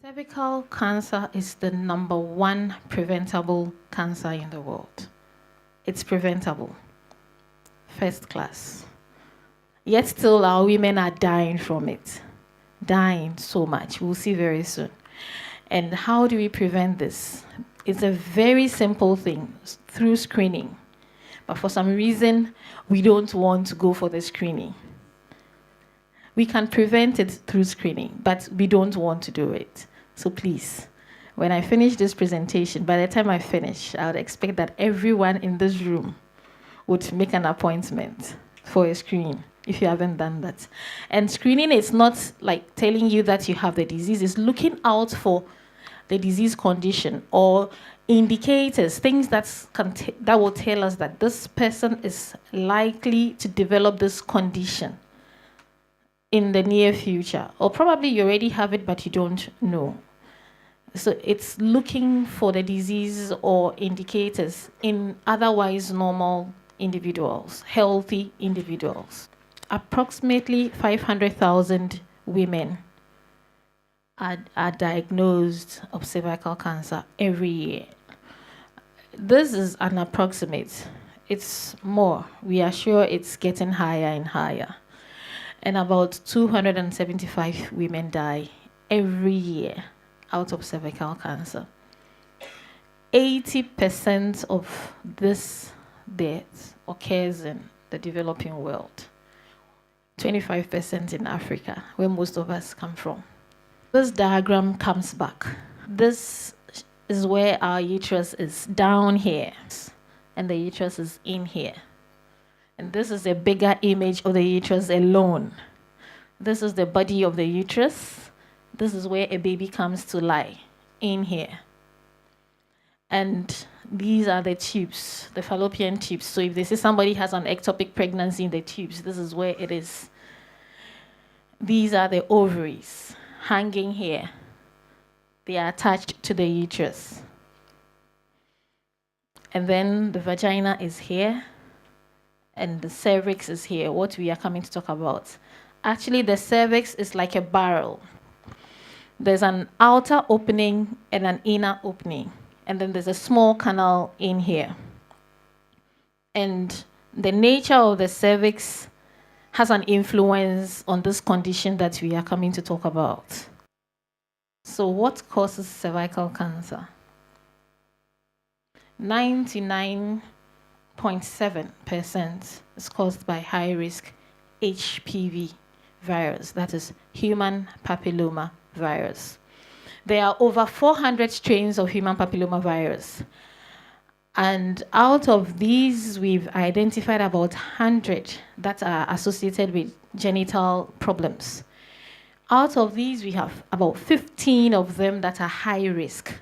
Cervical cancer is the #1 preventable cancer in the world. It's preventable. First class. Yet still our women are dying from it. Dying so much. We'll see very soon. And how do we prevent this? It's a very simple thing, through screening. But for some reason, we don't want to go for the screening. We can prevent it through screening, but we don't want to do it. So please, when I finish this presentation, by the time I finish, I would expect that everyone in this room would make an appointment for a screening, if you haven't done that. And screening is not like telling you that you have the disease, it's looking out for the disease condition or indicators, things that will tell us that this person is likely to develop this condition in the near future, or probably you already have it but you don't know. So it's looking for the disease or indicators in otherwise normal individuals, healthy individuals. Approximately 500,000 women are diagnosed of cervical cancer every year. This is an approximate. It's more. We are sure it's getting higher and higher. And about 275 women die every year out of cervical cancer. 80% of this death occurs in the developing world. 25% in Africa, where most of us come from. This diagram comes back. This is where our uterus is down here, and the uterus is in here. And this is a bigger image of the uterus alone. This is the body of the uterus. This is where a baby comes to lie, in here. And these are the tubes, the fallopian tubes. So if they say somebody has an ectopic pregnancy in the tubes, this is where it is. These are the ovaries hanging here. They are attached to the uterus. And then the vagina is here. And the cervix is here, what we are coming to talk about. Actually, the cervix is like a barrel. There's an outer opening and an inner opening. And then there's a small canal in here. And the nature of the cervix has an influence on this condition that we are coming to talk about. So what causes cervical cancer? 99.7% is caused by high-risk HPV virus, that is human papilloma virus. There are over 400 strains of human papilloma virus. And out of these, we've identified about 100 that are associated with genital problems. Out of these, we have about 15 of them that are high risk,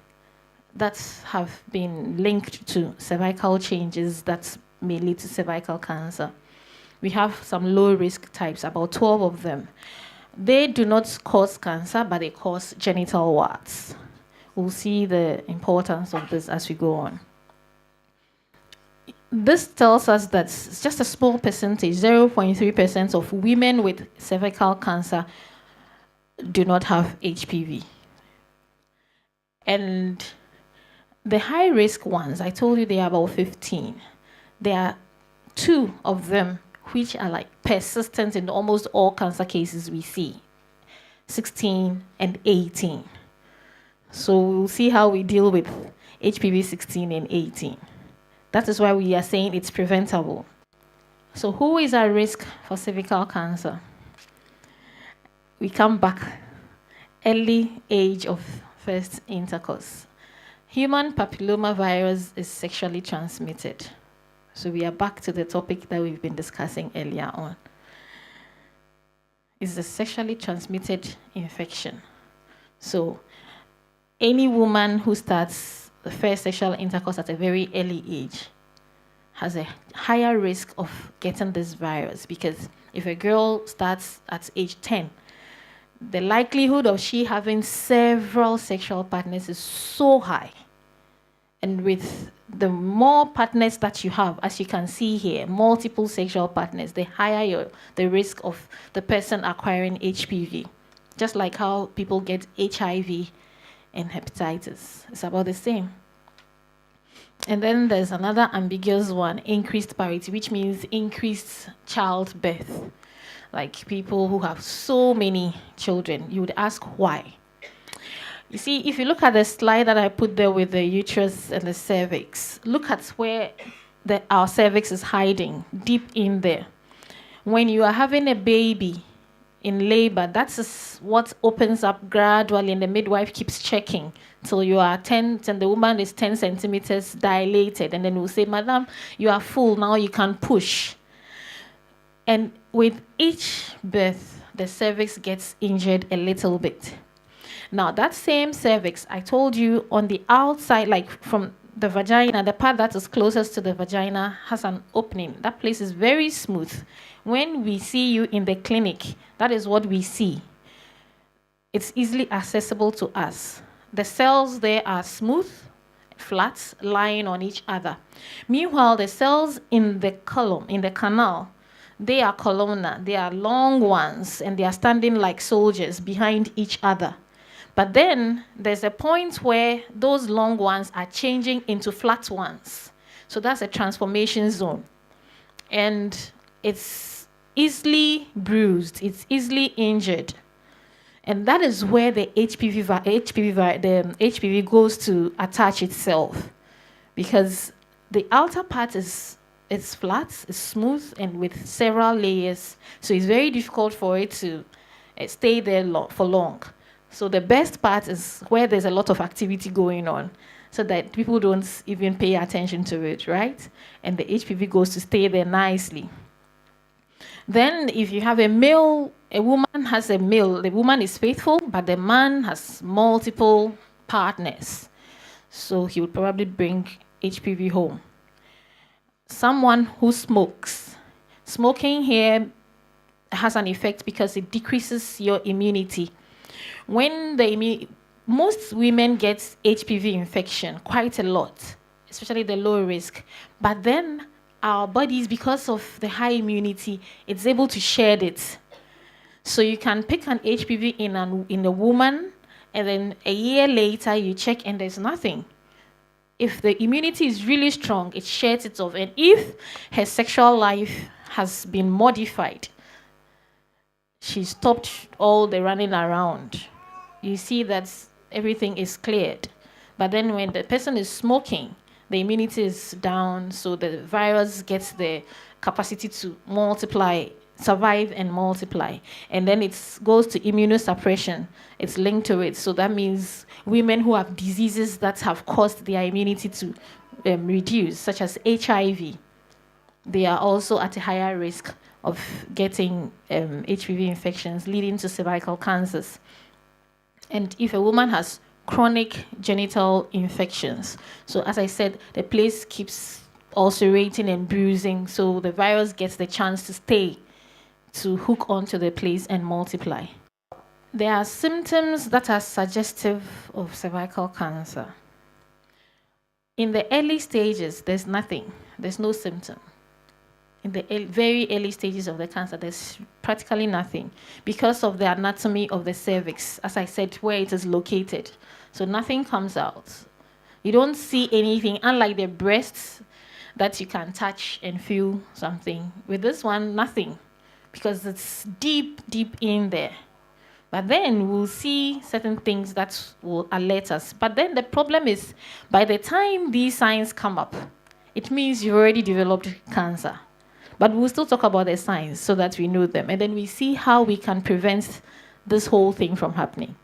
that have been linked to cervical changes that may lead to cervical cancer. We have some low-risk types, about 12 of them. They do not cause cancer, but they cause genital warts. We'll see the importance of this as we go on. This tells us that it's just a small percentage, 0.3% of women with cervical cancer do not have HPV. And the high-risk ones, I told you they are about 15. There are 2 of them which are like persistent in almost all cancer cases we see, 16 and 18. So we'll see how we deal with HPV 16 and 18. That is why we are saying it's preventable. So who is at risk for cervical cancer? We come back, early age of first intercourse. Human papilloma virus is sexually transmitted. So we are back to the topic that we've been discussing earlier on. It's a sexually transmitted infection. So any woman who starts the first sexual intercourse at a very early age has a higher risk of getting this virus, because if a girl starts at age 10, the likelihood of she having several sexual partners is so high. And with the more partners that you have, as you can see here, multiple sexual partners, the higher the risk of the person acquiring HPV. Just like how people get HIV and hepatitis. It's about the same. And then there's another ambiguous one, increased parity, which means increased childbirth. Like people who have so many children, you would ask why. You see, if you look at the slide that I put there with the uterus and the cervix, look at where our cervix is hiding, deep in there. When you are having a baby in labor, that's what opens up gradually, and the midwife keeps checking till you are 10, and the woman is 10 centimeters dilated, and then we'll say, Madam, you are full, now you can push. And with each birth, the cervix gets injured a little bit. Now, that same cervix, I told you, on the outside, like from the vagina, the part that is closest to the vagina has an opening. That place is very smooth. When we see you in the clinic, that is what we see. It's easily accessible to us. The cells there are smooth, flat, lying on each other. Meanwhile, the cells in the column, in the canal, they are columnar. They are long ones, and they are standing like soldiers behind each other. But then there's a point where those long ones are changing into flat ones. So that's a transformation zone. And it's easily bruised. It's easily injured. And that is where the HPV goes to attach itself. Because the outer part is flat, it's smooth, and with several layers. So it's very difficult for it to stay there for long. So the best part is where there's a lot of activity going on, so that people don't even pay attention to it, right? And the HPV goes to stay there nicely. Then if you have a woman has a male, the woman is faithful, but the man has multiple partners. So he would probably bring HPV home. Someone who smokes. Smoking here has an effect because it decreases your immunity. When most women get HPV infection, quite a lot, especially the low risk. But then our bodies, because of the high immunity, it's able to shed it. So you can pick an HPV in a woman, and then a year later you check and there's nothing. If the immunity is really strong, it sheds it off. And if her sexual life has been modified, she stopped all the running around, you see that everything is cleared. But then when the person is smoking, the immunity is down, so the virus gets the capacity to multiply, survive and multiply. And then it goes to immunosuppression. It's linked to it. So that means women who have diseases that have caused their immunity to reduce, such as HIV, they are also at a higher risk of getting HPV infections, leading to cervical cancers. And if a woman has chronic genital infections, so as I said, the place keeps ulcerating and bruising, so the virus gets the chance to stay, to hook onto the place and multiply. There are symptoms that are suggestive of cervical cancer. In the early stages, there's nothing. There's no symptom. In the very early stages of the cancer, there's practically nothing because of the anatomy of the cervix, as I said, where it is located. So nothing comes out. You don't see anything, unlike the breasts that you can touch and feel something. With this one, nothing, because it's deep, deep in there. But then we'll see certain things that will alert us. But then the problem is, by the time these signs come up, it means you've already developed cancer. But we'll still talk about the signs so that we know them. And then we see how we can prevent this whole thing from happening.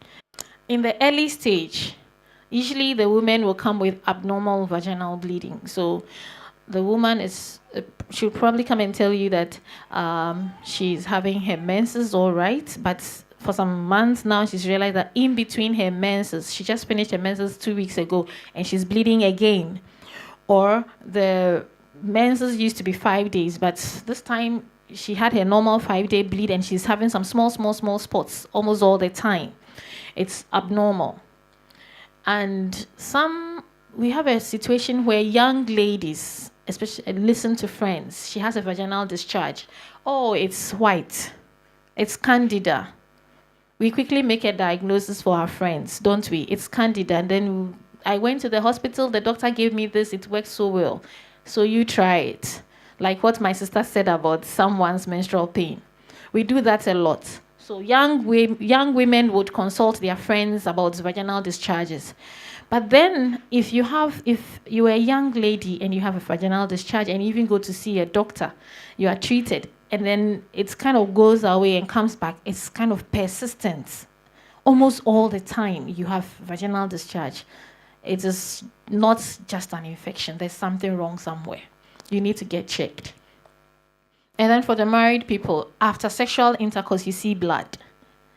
In the early stage, usually the woman will come with abnormal vaginal bleeding. So the woman she'll probably come and tell you that she's having her menses all right, but for some months now, she's realized that in between her menses, she just finished her menses 2 weeks ago, and she's bleeding again. Or the menses used to be 5 days, but this time she had her normal 5-day bleed, and she's having some small spots almost all the time. It's abnormal. And we have a situation where young ladies, especially, listen to friends. She has a vaginal discharge. Oh, it's white. It's candida. We quickly make a diagnosis for our friends, don't we? It's candida. And then I went to the hospital, the doctor gave me this, it works so well. So you try it. Like what my sister said about someone's menstrual pain. We do that a lot. So young women would consult their friends about vaginal discharges. But then if you're a young lady and you have a vaginal discharge and you even go to see a doctor, you are treated, and then it kind of goes away and comes back, it's kind of persistent. Almost all the time you have vaginal discharge. It is not just an infection. There's something wrong somewhere. You need to get checked. And then for the married people, after sexual intercourse, you see blood.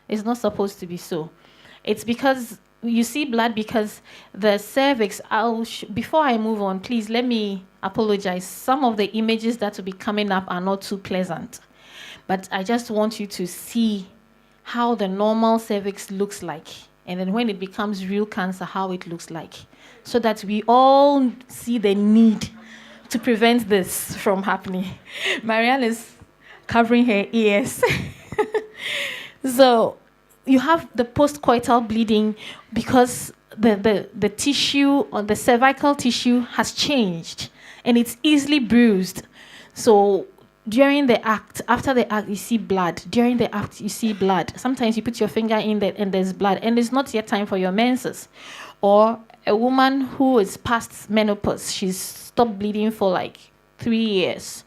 It's not supposed to be so. It's because you see blood because the cervix, before I move on, please let me apologize. Some of the images that will be coming up are not too pleasant. But I just want you to see how the normal cervix looks like. And then when it becomes real cancer, how it looks like. So that we all see the need to prevent this from happening. Marianne is covering her ears. So you have the postcoital bleeding because the tissue or the cervical tissue has changed and it's easily bruised. So during the act, after the act, you see blood. During the act, you see blood. Sometimes you put your finger in there and there's blood, and it's not yet time for your menses. Or a woman who is past menopause, she's stopped bleeding for like 3 years,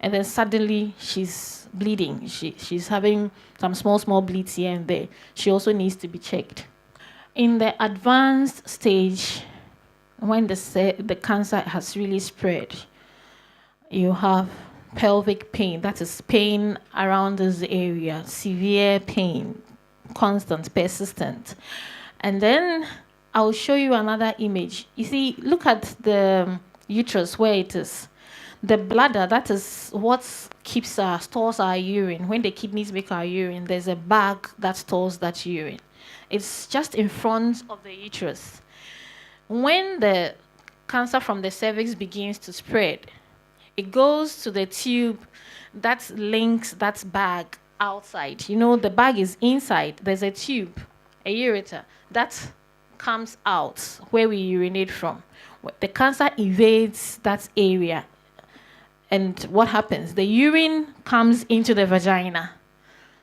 and then suddenly she's bleeding. She's having some small bleeds here and there. She also needs to be checked. In the advanced stage, when the cancer has really spread, you have pelvic pain, that is pain around this area, severe pain, constant, persistent. And then I'll show you another image. You see, look at the uterus where it is. The bladder, that is what stores our urine. When the kidneys make our urine, there's a bag that stores that urine. It's just in front of the uterus. When the cancer from the cervix begins to spread, it goes to the tube that links that bag outside. You know, the bag is inside. There's a tube, a ureter, that comes out where we urinate from. The cancer invades that area. And what happens? The urine comes into the vagina.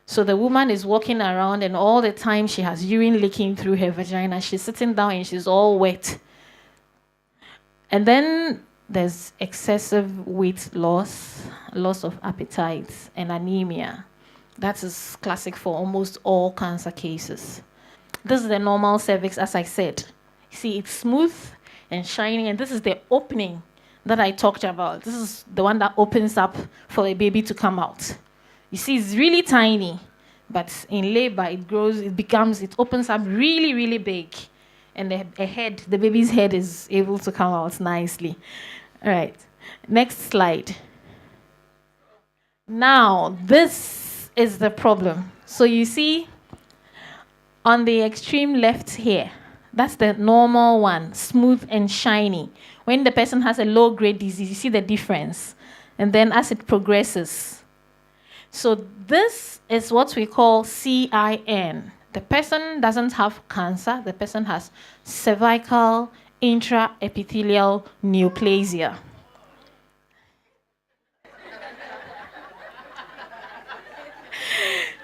So the woman is walking around, and all the time she has urine leaking through her vagina. She's sitting down and she's all wet. And then there's excessive weight loss, loss of appetite, and anemia. That is classic for almost all cancer cases. This is the normal cervix, as I said. See, it's smooth and shiny, and this is the opening that I talked about. This is the one that opens up for a baby to come out. You see, it's really tiny, but in labor, it opens up really, really big. And the baby's head is able to come out nicely. All right, next slide. Now, this is the problem. So you see, on the extreme left here, that's the normal one, smooth and shiny. When the person has a low-grade disease, you see the difference. And then as it progresses. So this is what we call CIN. The person doesn't have cancer. The person has cervical intraepithelial neoplasia.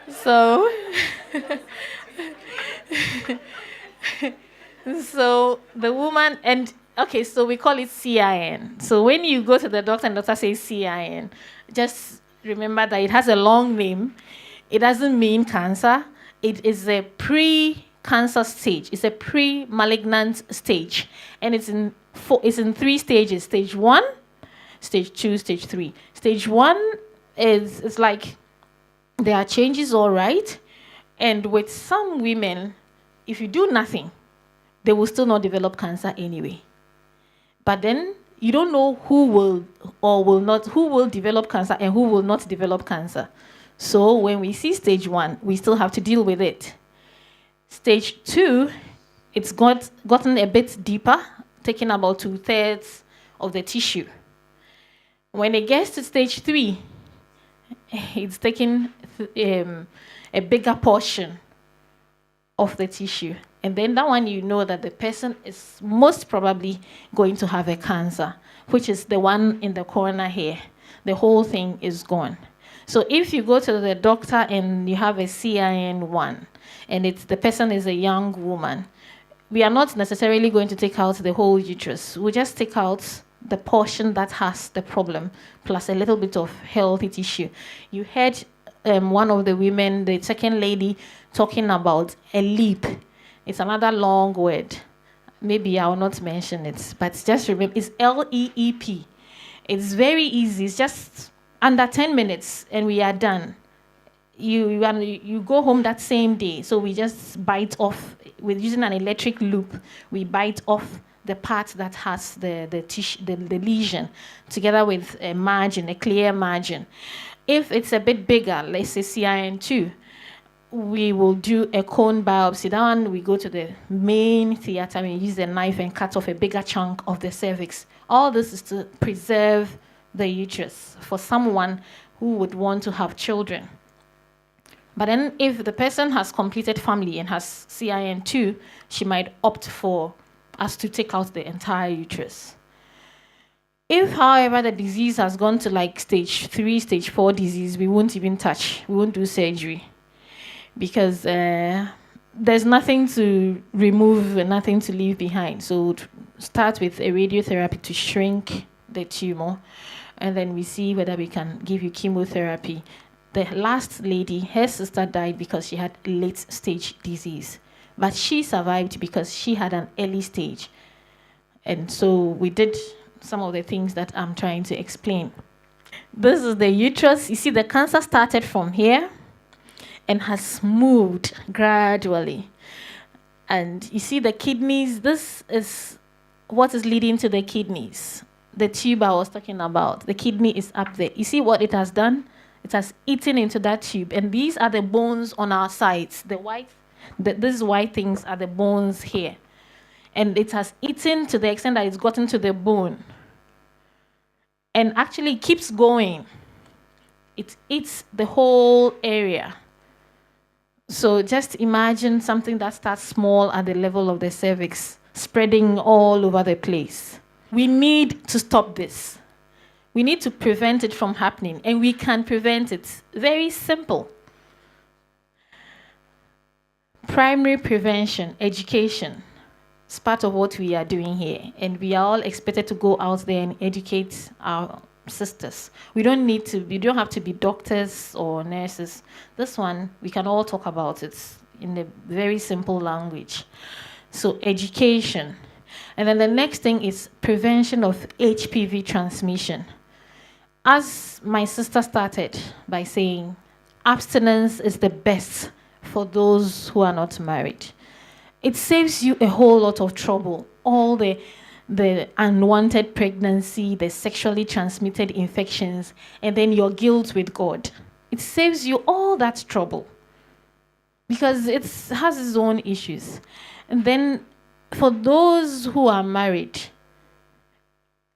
So, so the woman, and okay, so we call it CIN. So when you go to the doctor and the doctor says CIN, just remember that it has a long name. It doesn't mean cancer. It is a pre-cancer stage. It's a pre-malignant stage. And it's in 3 stages. Stage 1, stage 2, stage 3. Stage 1 it's like there are changes, all right. And with some women, if you do nothing, they will still not develop cancer anyway. But then you don't know who will develop cancer and who will not develop cancer. So when we see stage 1, we still have to deal with it. Stage 2, it's gotten a bit deeper, taking about 2/3 of the tissue. When it gets to stage 3, it's taking a bigger portion of the tissue. And then that one, you know that the person is most probably going to have a cancer, which is the one in the corner here. The whole thing is gone. So if you go to the doctor and you have a CIN1, and the person is a young woman, we are not necessarily going to take out the whole uterus. We just take out the portion that has the problem, plus a little bit of healthy tissue. You heard one of the women, the second lady, talking about a leap. It's another long word. Maybe I will not mention it, but just remember, it's LEEP. It's very easy. It's just under 10 minutes, and we are done. You go home that same day. So we just bite off, with using an electric loop, we bite off the part that has the tissue, the lesion, together with a margin, a clear margin. If it's a bit bigger, let's say CIN2, we will do a cone biopsy. That one, we go to the main theater, we use a knife and cut off a bigger chunk of the cervix. All this is to preserve the uterus for someone who would want to have children. But then if the person has completed family and has CIN2, she might opt for us to take out the entire uterus. If, however, the disease has gone to like stage 3, stage 4 disease, we won't even touch. We won't do surgery, because there's nothing to remove and nothing to leave behind. So we'll start with a radiotherapy to shrink the tumor, and then we see whether we can give you chemotherapy. The last lady, her sister died because she had late stage disease, but she survived because she had an early stage. And so we did some of the things that I'm trying to explain. This is the uterus. You see, the cancer started from here and has moved gradually. And you see the kidneys. This is what is leading to the kidneys. The tube I was talking about. The kidney is up there. You see what it has done? It has eaten into that tube. And these are the bones on our sides. These white things are the bones here. And it has eaten to the extent that it's gotten to the bone. And actually keeps going. It eats the whole area. So just imagine something that starts small at the level of the cervix, spreading all over the place. We need to stop this. We need to prevent it from happening, and we can prevent it. Very simple. Primary prevention, education. It's part of what we are doing here, and we are all expected to go out there and educate our sisters. We don't have to be doctors or nurses. This one, we can all talk about it in a very simple language. So education. And then the next thing is prevention of HPV transmission. As my sister started by saying, abstinence is the best for those who are not married. It saves you a whole lot of trouble. All the unwanted pregnancy, the sexually transmitted infections, and then your guilt with God. It saves you all that trouble because it has its own issues. And then for those who are married,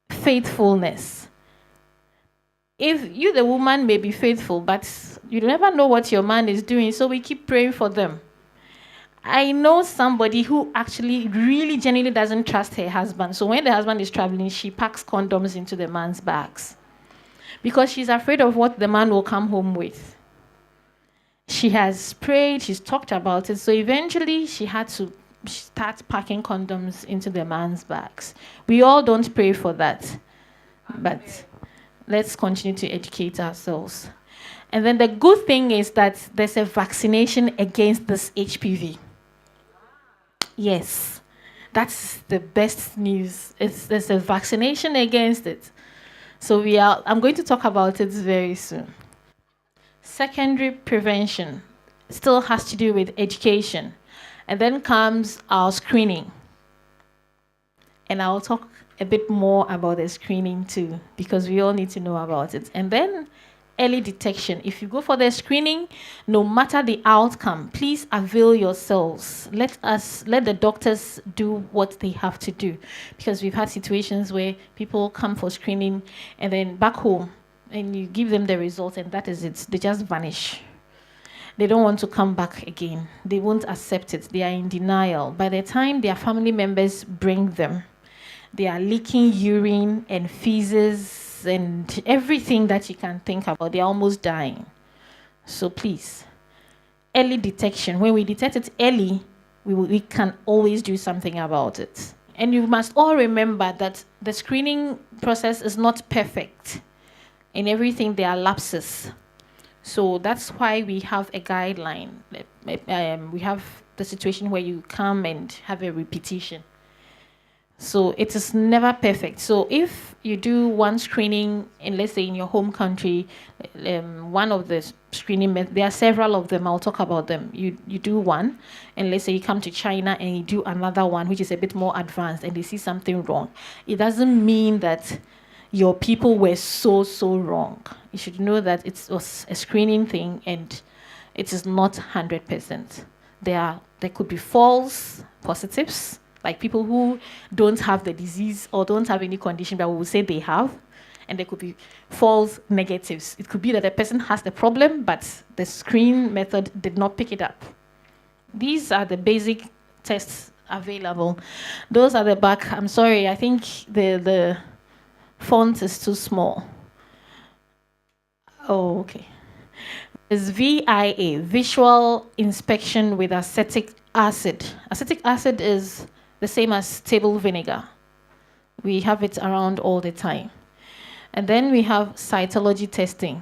faithfulness. If you, the woman, may be faithful, but you never know what your man is doing, so we keep praying for them. I know somebody who actually really genuinely doesn't trust her husband. So when the husband is traveling, she packs condoms into the man's bags because she's afraid of what the man will come home with. She has prayed, she's talked about it. So eventually she had to start packing condoms into the man's bags. We all don't pray for that. But let's continue to educate ourselves. And then the good thing is that there's a vaccination against this HPV. Yes, that's the best news. There's a vaccination against it. So I'm going to talk about it very soon. Secondary prevention still has to do with education. And then comes our screening. And I'll talk a bit more about the screening too, because we all need to know about it. And then early detection. If you go for the screening, no matter the outcome, please avail yourselves. Let the doctors do what they have to do, because we've had situations where people come for screening and then back home and you give them the result and that is it. They just vanish. They don't want to come back again. They won't accept it. They are in denial. By the time their family members bring them, they are leaking urine and feces and everything that you can think about. They're almost dying. So please, early detection. When we detect it early, we can always do something about it. And you must all remember that the screening process is not perfect. In everything, there are lapses. So that's why we have a guideline. We have the situation where you come and have a repetition. So it is never perfect. So if you do one screening, in, let's say in your home country, one of the screening methods, there are several of them, I'll talk about them. You do one, and let's say you come to China and you do another one, which is a bit more advanced, and they see something wrong. It doesn't mean that your people were so wrong. You should know that it was a screening thing, and it is not 100%. There could be false positives, like people who don't have the disease or don't have any condition, but we will say they have. And there could be false negatives. It could be that the person has the problem, but the screen method did not pick it up. These are the basic tests available. Those are the back. I'm sorry, I think the font is too small. Oh, okay. It's VIA, visual inspection with acetic acid. Acetic acid is the same as table vinegar. We have it around all the time. And then we have cytology testing.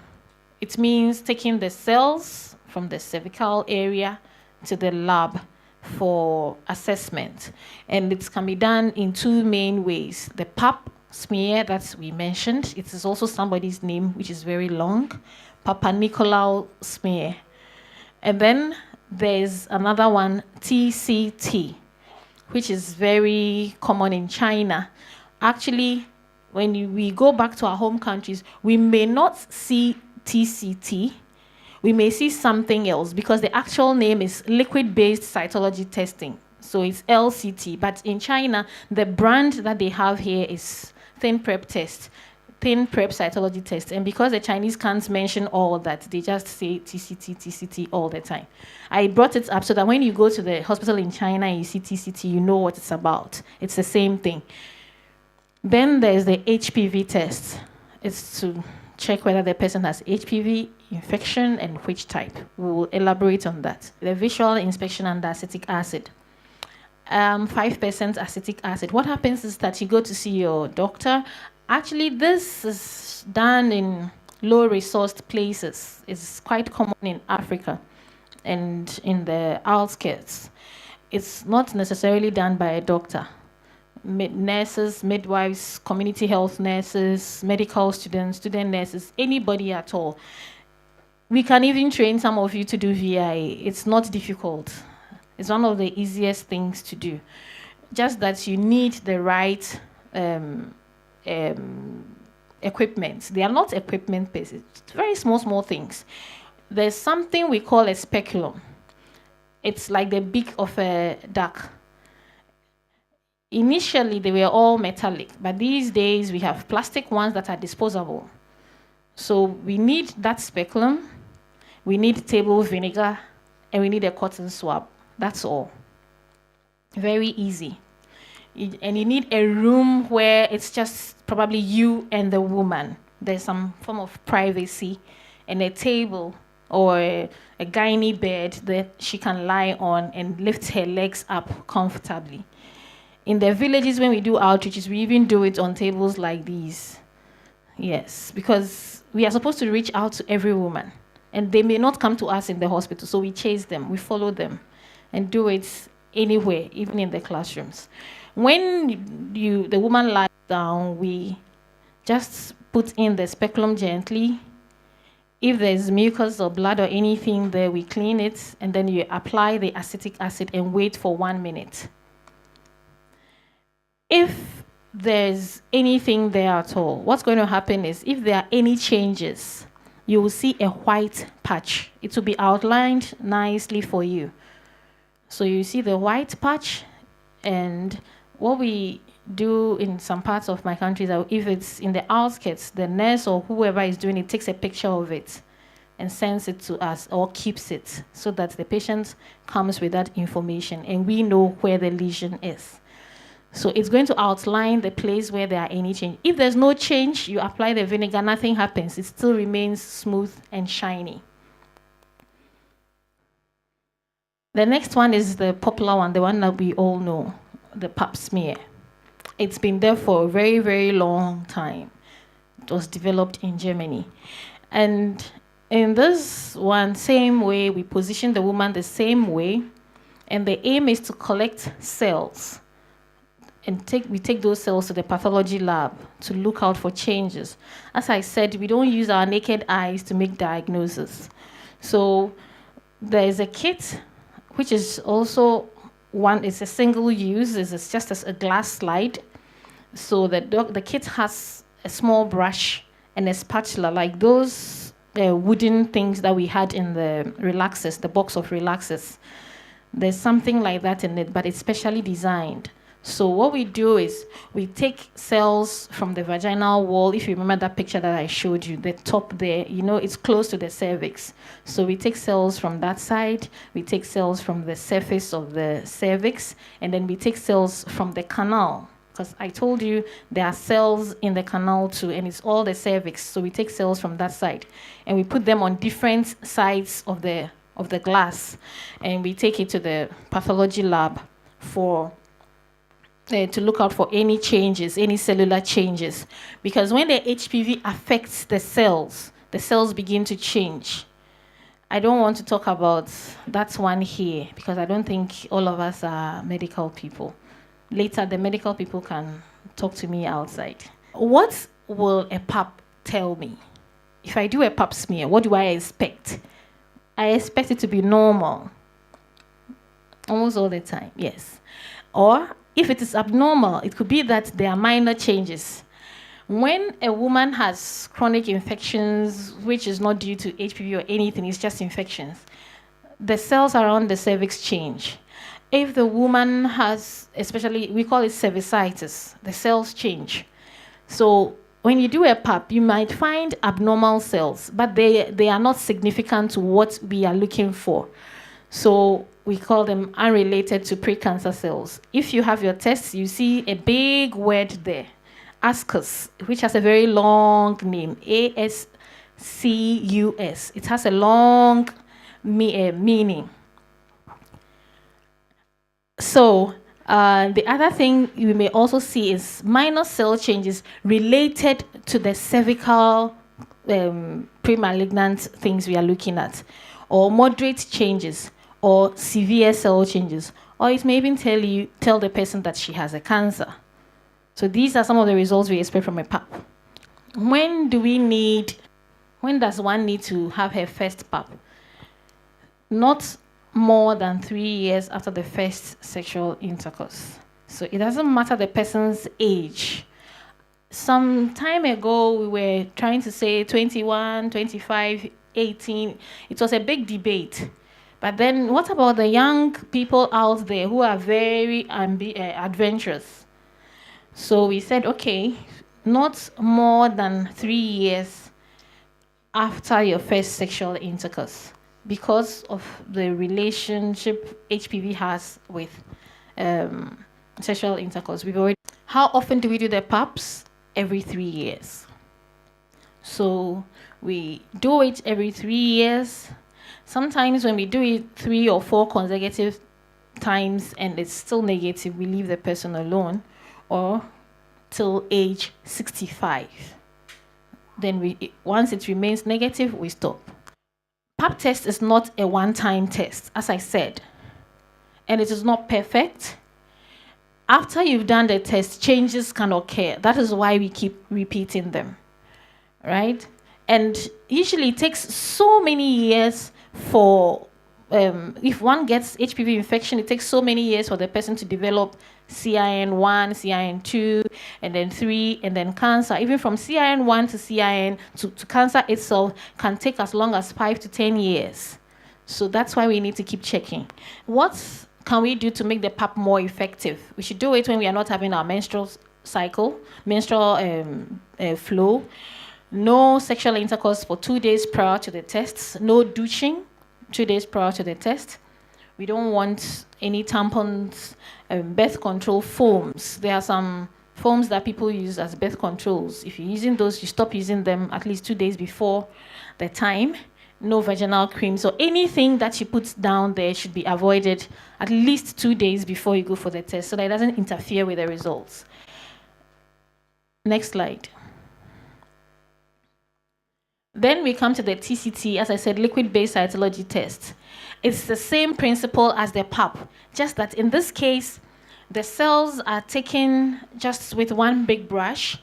It means taking the cells from the cervical area to the lab for assessment. And it can be done in two main ways. The pap smear that we mentioned, it is also somebody's name, which is very long, Papa Nicolau smear. And then there's another one, TCT, which is very common in China. Actually, when we go back to our home countries, we may not see TCT. We may see something else because the actual name is liquid-based cytology testing. So it's LCT. But in China, the brand that they have here is thin prep test, thin prep cytology test. And because the Chinese can't mention all that, they just say TCT, TCT all the time. I brought it up so that when you go to the hospital in China and you see TCT, you know what it's about. It's the same thing. Then there's the HPV test. It's to check whether the person has HPV infection and which type. We will elaborate on that. The visual inspection under acetic acid. 5% acetic acid. What happens is that you go to see your doctor. Actually, this is done in low-resourced places. It's quite common in Africa and in the outskirts. It's not necessarily done by a doctor. Nurses, midwives, community health nurses, medical students, student nurses, anybody at all. We can even train some of you to do VIA. It's not difficult. It's one of the easiest things to do. Just that you need the right equipment. They are not equipment based. It's very small things. There's something we call a speculum. It's like the beak of a duck. Initially, they were all metallic, but these days we have plastic ones that are disposable. So we need that speculum, we need table vinegar, and we need a cotton swab. That's all. Very easy. And you need a room where it's just probably you and the woman. There's some form of privacy, and a table or a gynae bed that she can lie on and lift her legs up comfortably. In the villages, when we do outreaches, we even do it on tables like these. Yes, because we are supposed to reach out to every woman. And they may not come to us in the hospital, so we chase them, we follow them, and do it anywhere, even in the classrooms. When the woman lies down, we just put in the speculum gently. If there's mucus or blood or anything there, we clean it, and then you apply the acetic acid and wait for 1 minute. If there's anything there at all, what's going to happen is if there are any changes, you will see a white patch. It will be outlined nicely for you. So you see the white patch, and what we do in some parts of my country is that if it's in the outskirts, the nurse or whoever is doing it takes a picture of it and sends it to us or keeps it so that the patient comes with that information and we know where the lesion is. So it's going to outline the place where there are any change. If there's no change, you apply the vinegar, nothing happens. It still remains smooth and shiny. The next one is the popular one, the one that we all know, the pap smear. It's been there for a very, very long time. It was developed in Germany. And in this one, same way, we position the woman the same way, and the aim is to collect cells. And we take those cells to the pathology lab to look out for changes. As I said, we don't use our naked eyes to make diagnosis. So there is a kit, which is also it's a single use, it's just as a glass slide. So the kit has a small brush and a spatula, like those wooden things that we had in the relaxers, the box of relaxers. There's something like that in it, but it's specially designed. So what we do is we take cells from the vaginal wall. If you remember that picture that I showed you, the top there, it's close to the cervix. So we take cells from that side, we take cells from the surface of the cervix, and then we take cells from the canal. Because I told you there are cells in the canal too, and it's all the cervix. So we take cells from that side, and we put them on different sides of the glass, and we take it to the pathology lab to look out for any changes, any cellular changes. Because when the HPV affects the cells begin to change. I don't want to talk about that one here because I don't think all of us are medical people. Later, the medical people can talk to me outside. What will a pap tell me? If I do a pap smear, what do I expect? I expect it to be normal. Almost all the time, yes. Or if it is abnormal, it could be that there are minor changes. When a woman has chronic infections, which is not due to HPV or anything, it's just infections, the cells around the cervix change. If the woman has, especially, we call it cervicitis, the cells change. So when you do a pap, you might find abnormal cells, but they are not significant to what we are looking for. So we call them unrelated to precancer cells. If you have your tests, you see a big word there, ASCUS, which has a very long name, ASCUS. It has a long meaning. So the other thing you may also see is minor cell changes related to the cervical premalignant things we are looking at, or moderate changes, or severe cell changes, or it may even tell the person that she has a cancer. So these are some of the results we expect from a pap. When does one need to have her first pap? Not more than 3 years after the first sexual intercourse. So it doesn't matter the person's age. Some time ago, we were trying to say 21, 25, 18. It was a big debate. But then what about the young people out there who are very adventurous? So we said, okay, not more than 3 years after your first sexual intercourse, because of the relationship HPV has with sexual intercourse. How often do we do the PAPs? Every 3 years. So we do it every 3 years. Sometimes when we do it 3 or 4 consecutive times and it's still negative, we leave the person alone, or till age 65. Then once it remains negative, we stop. Pap test is not a one-time test, as I said, and it is not perfect. After you've done the test, changes can occur. That is why we keep repeating them, right? And usually it takes so many years for, if one gets HPV infection, it takes so many years for the person to develop CIN1, CIN2, and then 3, and then cancer. Even from CIN1 to CIN to cancer itself can take as long as 5 to 10 years. So that's why we need to keep checking. What can we do to make the PAP more effective? We should do it when we are not having our menstrual cycle, menstrual flow. No sexual intercourse for 2 days prior to the tests. No douching 2 days prior to the test. We don't want any tampons, birth control foams. There are some foams that people use as birth controls. If you're using those, you stop using them at least 2 days before the time. No vaginal cream. So anything that you put down there should be avoided at least 2 days before you go for the test so that it doesn't interfere with the results. Next slide. Then we come to the TCT, as I said, liquid-based cytology test. It's the same principle as the PAP, just that in this case, the cells are taken just with one big brush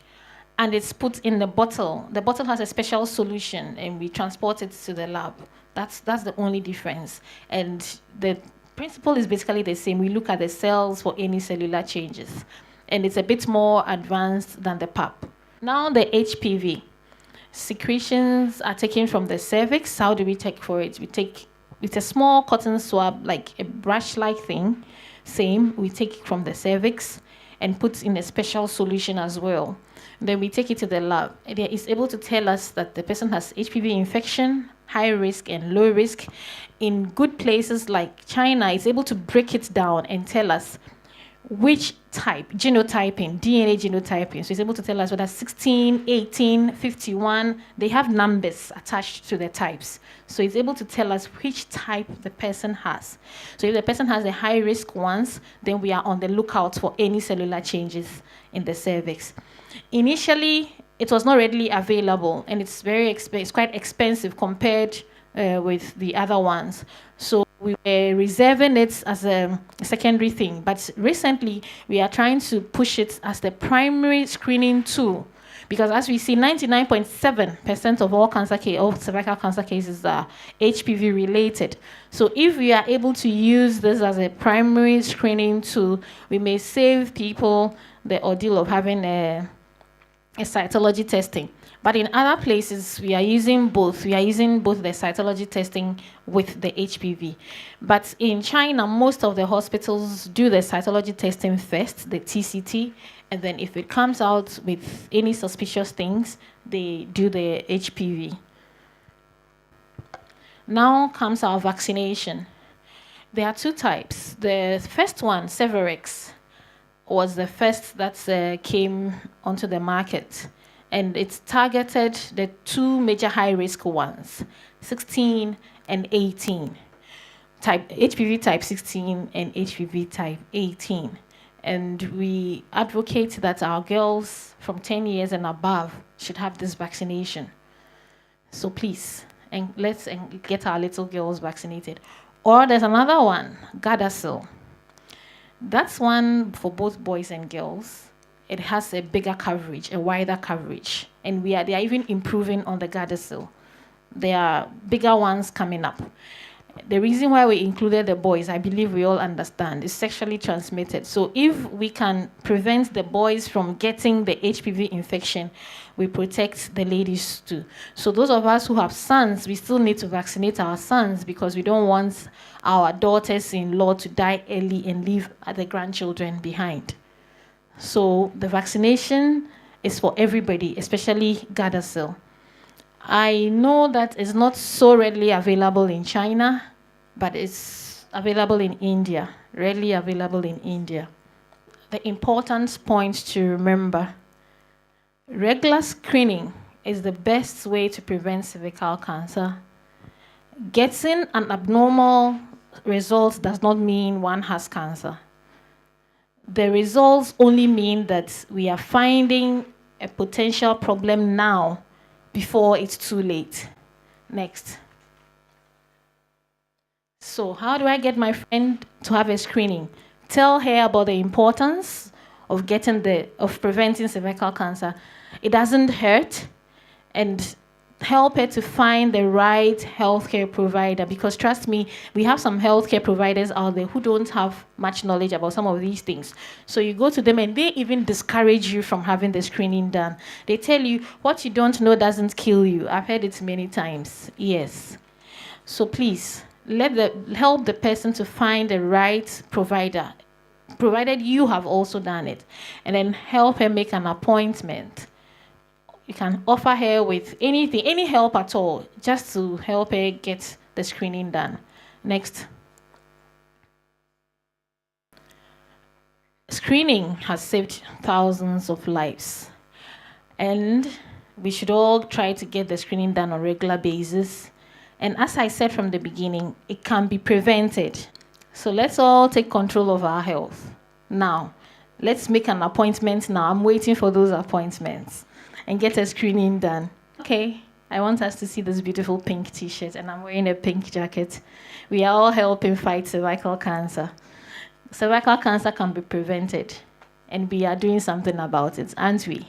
and it's put in the bottle. The bottle has a special solution and we transport it to the lab. That's the only difference. And the principle is basically the same. We look at the cells for any cellular changes. And it's a bit more advanced than the PAP. Now the HPV. Secretions are taken from the cervix. How do we take for it? We take, it's a small cotton swab, like a brush-like thing. Same, we take it from the cervix and put in a special solution as well. Then we take it to the lab. It is able to tell us that the person has HPV infection, high risk and low risk. In good places like China, it's able to break it down and tell us which type, genotyping, DNA genotyping. So it's able to tell us whether 16, 18, 51, they have numbers attached to the types. So it's able to tell us which type the person has. So if the person has the high risk ones, then we are on the lookout for any cellular changes in the cervix. Initially, it was not readily available and it's quite expensive compared with the other ones. So we were reserving it as a secondary thing, but recently we are trying to push it as the primary screening tool, because as we see, 99.7% of all cervical cancer cases are HPV related. So if we are able to use this as a primary screening tool, we may save people the ordeal of having a cytology testing. But in other places, we are using both. We are using both the cytology testing with the HPV. But in China, most of the hospitals do the cytology testing first, the TCT, and then if it comes out with any suspicious things, they do the HPV. Now comes our vaccination. There are two types. The first one, Severix, was the first that came onto the market. And it's targeted the two major high-risk ones, 16 and 18, HPV type 16 and HPV type 18. And we advocate that our girls from 10 years and above should have this vaccination. So please, let's get our little girls vaccinated. Or there's another one, Gardasil. That's one for both boys and girls. It has a bigger coverage, a wider coverage. And they are even improving on the Gardasil. There are bigger ones coming up. The reason why we included the boys, I believe we all understand, is sexually transmitted. So if we can prevent the boys from getting the HPV infection, we protect the ladies too. So those of us who have sons, we still need to vaccinate our sons because we don't want our daughters-in-law to die early and leave the grandchildren behind. So the vaccination is for everybody, especially Gardasil. I know that it's not so readily available in China, but it's available in India, readily available in India. The important point to remember, regular screening is the best way to prevent cervical cancer. Getting an abnormal result does not mean one has cancer. The results only mean that we are finding a potential problem now before it's too late. Next. So how do I get my friend to have a screening? Tell her about the importance of preventing cervical cancer. It doesn't hurt, and help her to find the right healthcare provider, because trust me, we have some healthcare providers out there who don't have much knowledge about some of these things. So you go to them and they even discourage you from having the screening done. They tell you what you don't know doesn't kill you. I've heard it many times. Yes. So please, help the person to find the right provider, provided you have also done it, and then help her make an appointment. You can offer her with anything, any help at all, just to help her get the screening done. Next. Screening has saved thousands of lives. And we should all try to get the screening done on a regular basis. And as I said from the beginning, it can be prevented. So let's all take control of our health. Now, let's make an appointment now. I'm waiting for those appointments. And get a screening done. Okay, I want us to see this beautiful pink t-shirt, and I'm wearing a pink jacket. We are all helping fight cervical cancer. Cervical cancer can be prevented, and we are doing something about it, aren't we?